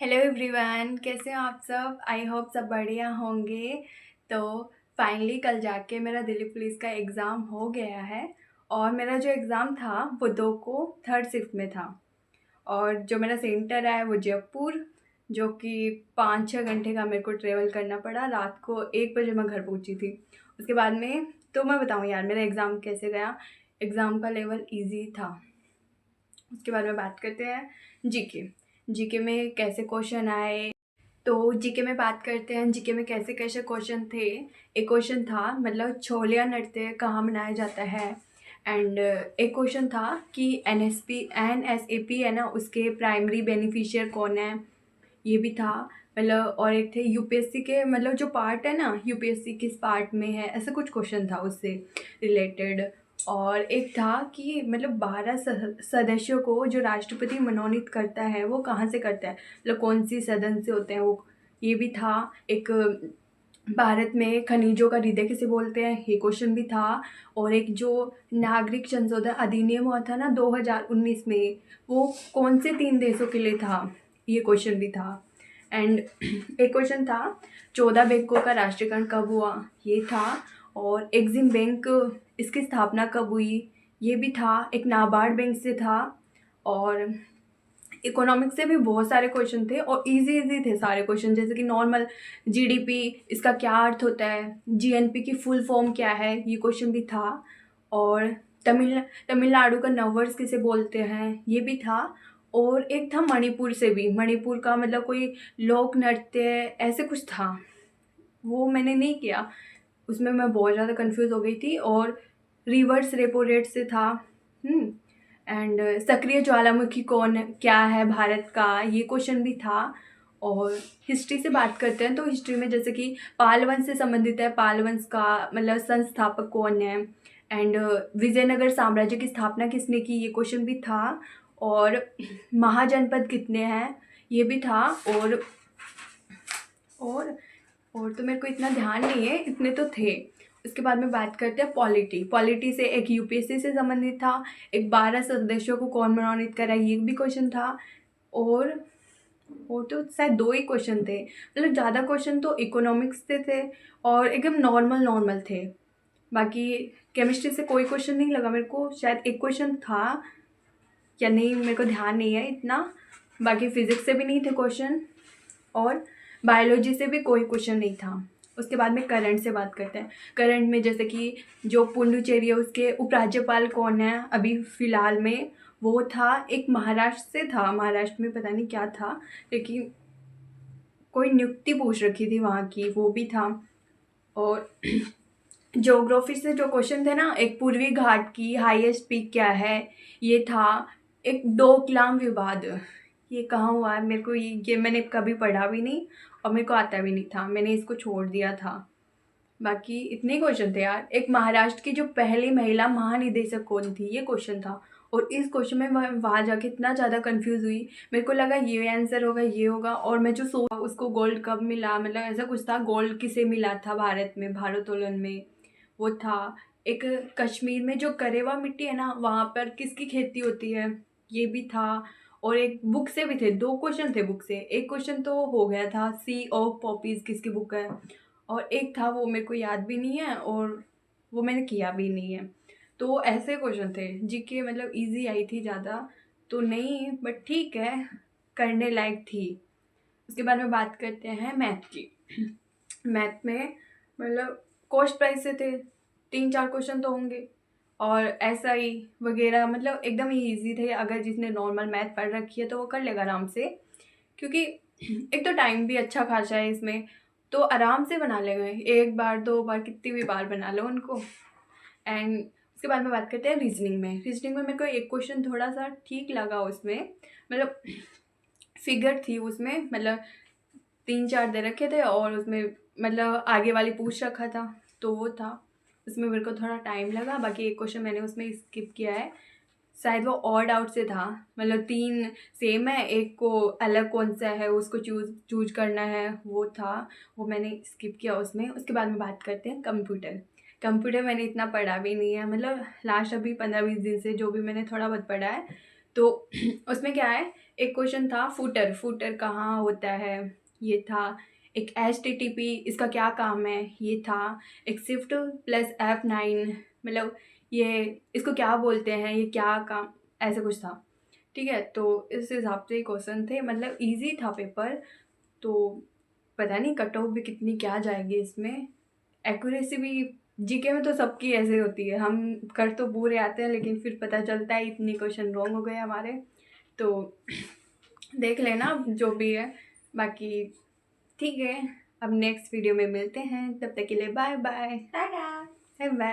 Hello everyone, कैसे हो आप सब। आई होप सब बढ़िया होंगे। तो फाइनली कल जाके मेरा दिल्ली पुलिस का एग्ज़ाम हो गया है। और मेरा जो एग्ज़ाम था वो 2 को थर्ड शिफ्ट में था। और जो मेरा सेंटर है वो जयपुर, जो कि 5-6 घंटे का मेरे को ट्रेवल करना पड़ा। रात को 1 बजे मैं घर पहुंची थी। उसके बाद में तो मैं बताऊँ यार मेरा एग्ज़ाम कैसे गया। एग्ज़ाम का लेवल इजी था। उसके बारे में बात करते हैं। जीके जीके में कैसे क्वेश्चन आए। तो जीके में बात करते हैं, जीके में कैसे कैसे क्वेश्चन थे। एक क्वेश्चन था मतलब छोलिया नृत्य कहाँ मनाया जाता है। एंड एक क्वेश्चन था कि एनएसएपी है ना, उसके प्राइमरी बेनिफिशियर कौन है, ये भी था। मतलब और एक थे यूपीएससी के, मतलब जो पार्ट है ना यूपीएससी किस पार्ट में है, ऐसा कुछ क्वेश्चन था उससे रिलेटेड। और एक था कि मतलब 12 सदस्यों को जो राष्ट्रपति मनोनीत करता है वो कहाँ से करता है, मतलब कौन सी सदन से होते हैं वो, ये भी था। एक भारत में खनिजों का हृदय किसे बोलते हैं, ये क्वेश्चन भी था। और एक जो नागरिक संशोधन अधिनियम हुआ था ना 2019 में, वो कौन से 3 देशों के लिए था, ये क्वेश्चन भी था। एंड एक क्वेश्चन था 14 बैंकों का राष्ट्रीयकरण कब हुआ, ये था। और एक्सिम बैंक, इसकी स्थापना कब हुई, ये भी था। एक नाबार्ड बैंक से था। और इकोनॉमिक्स से भी बहुत सारे क्वेश्चन थे और इजी इजी थे सारे क्वेश्चन, जैसे कि नॉर्मल जीडीपी, इसका क्या अर्थ होता है, जीएनपी की फुल फॉर्म क्या है, ये क्वेश्चन भी था। और तमिलनाडु का नववर्ष किसे बोलते हैं, ये भी था। और एक था मणिपुर से भी, मणिपुर का मतलब कोई लोक नृत्य ऐसे कुछ था, वो मैंने नहीं किया। उसमें मैं बहुत ज़्यादा कंफ्यूज हो गई थी। और रिवर्स रेपो रेट से था। एंड सक्रिय ज्वालामुखी कौन क्या है भारत का, ये क्वेश्चन भी था। और हिस्ट्री से बात करते हैं तो हिस्ट्री में जैसे कि पाल वंश से संबंधित है, पाल वंश का मतलब संस्थापक कौन है। एंड विजयनगर साम्राज्य की स्थापना किसने की, ये क्वेश्चन भी था। और महाजनपद कितने हैं, ये भी था। और और तो मेरे को इतना ध्यान नहीं है, इतने तो थे। उसके बाद में बात करते हैं पॉलिटी। पॉलिटी से एक यूपीएससी से संबंधित था। एक 12 सदस्यों को कौन मनोनीत करा, ये भी क्वेश्चन था। और तो शायद 2 ही क्वेश्चन थे, मतलब ज़्यादा क्वेश्चन तो इकोनॉमिक्स से थे और एकदम नॉर्मल नॉर्मल थे। बाकी केमिस्ट्री से कोई क्वेश्चन नहीं लगा मेरे को, शायद एक क्वेश्चन था या नहीं, मेरे को ध्यान नहीं है इतना। बाकी फिजिक्स से भी नहीं थे क्वेश्चन और बायोलॉजी से भी कोई क्वेश्चन नहीं था। उसके बाद में करंट से बात करते हैं। करंट में जैसे कि जो पुडुचेरी है उसके उपराज्यपाल कौन है अभी फ़िलहाल में, वो था एक महाराष्ट्र से था, महाराष्ट्र में पता नहीं क्या था, लेकिन कोई नियुक्ति पूछ रखी थी वहाँ की, वो भी था। और ज्योग्राफी से जो क्वेश्चन थे ना, एक पूर्वी घाट की हाईएस्ट पीक क्या है, ये था। एक डोकलाम विवाद, ये कहाँ हुआ है, मेरे को ये मैंने कभी पढ़ा भी नहीं और मेरे को आता भी नहीं था, मैंने इसको छोड़ दिया था। बाकी इतने क्वेश्चन थे यार। एक महाराष्ट्र की जो पहली महिला महानिदेशक कौन थी, ये क्वेश्चन था। और इस क्वेश्चन में मैं वहाँ जाके इतना ज़्यादा कंफ्यूज हुई, मेरे को लगा ये आंसर होगा, ये होगा। और मैं जो सोचा उसको गोल्ड कब मिला, मतलब ऐसा कुछ था, गोल्ड किसे मिला था भारत में, भारोत्तोलन में, वो था। एक कश्मीर में जो करेवा मिट्टी है ना, वहाँ पर किसकी खेती होती है, ये भी था। और एक बुक से भी थे, 2 क्वेश्चन थे बुक से। एक क्वेश्चन तो हो गया था, सी ऑफ पॉपीज किसकी बुक है। और एक था वो मेरे को याद भी नहीं है और वो मैंने किया भी नहीं है। तो ऐसे क्वेश्चन थे जीके, मतलब इजी आई थी, ज़्यादा तो नहीं बट ठीक है, करने लायक थी। उसके बाद में बात करते हैं मैथ की। मैथ में मतलब कॉस्ट प्राइस से थे, 3-4 क्वेश्चन तो होंगे। और ऐसा ही वगैरह, मतलब एकदम ही ईजी थे, अगर जिसने नॉर्मल मैथ पढ़ रखी है तो वो कर लेगा आराम से। क्योंकि एक तो टाइम भी अच्छा खासा है इसमें, तो आराम से बना लेंगे, 1 बार 2 बार कितनी भी बार बना लो उनको। एंड उसके बाद में बात करते हैं रीजनिंग में। रीजनिंग में मेरे को एक क्वेश्चन थोड़ा सा ठीक लगा उसमें, मतलब फिगर थी उसमें, मतलब 3-4 दे रखे थे और उसमें मतलब आगे वाली पूछ रखा था, तो वो था। उसमें मेरे को थोड़ा टाइम लगा। बाकी एक क्वेश्चन मैंने उसमें स्किप किया है, शायद वो ऑड आउट से था, मतलब 3 सेम है, एक को अलग कौन सा है उसको चूज करना है, वो था, वो मैंने स्किप किया उसमें। उसके बाद में बात करते हैं कंप्यूटर। कंप्यूटर मैंने इतना पढ़ा भी नहीं है, मतलब लास्ट अभी 15-20 दिन से जो भी मैंने थोड़ा बहुत पढ़ा है। तो उसमें क्या है, एक क्वेश्चन था फूटर, फूटर कहाँ होता है, ये था। एक HTTP, इसका क्या काम है, ये था। एक शिफ्ट प्लस F9, मतलब ये इसको क्या बोलते हैं, ये क्या काम, ऐसा कुछ था। ठीक है, तो इस हिसाब से क्वेश्चन थे, मतलब इजी था पेपर। तो पता नहीं कट ऑफ भी कितनी क्या जाएगी इसमें। एक्यूरेसी भी जीके में तो सबकी ऐसे होती है, हम कर तो पूरे आते हैं लेकिन फिर पता चलता है इतनी क्वेश्चन रॉन्ग हो गए हमारे। तो देख लेना जो भी है, बाकी ठीक है। अब नेक्स्ट वीडियो में मिलते हैं, तब तक के लिए bye bye, tata, bye bye.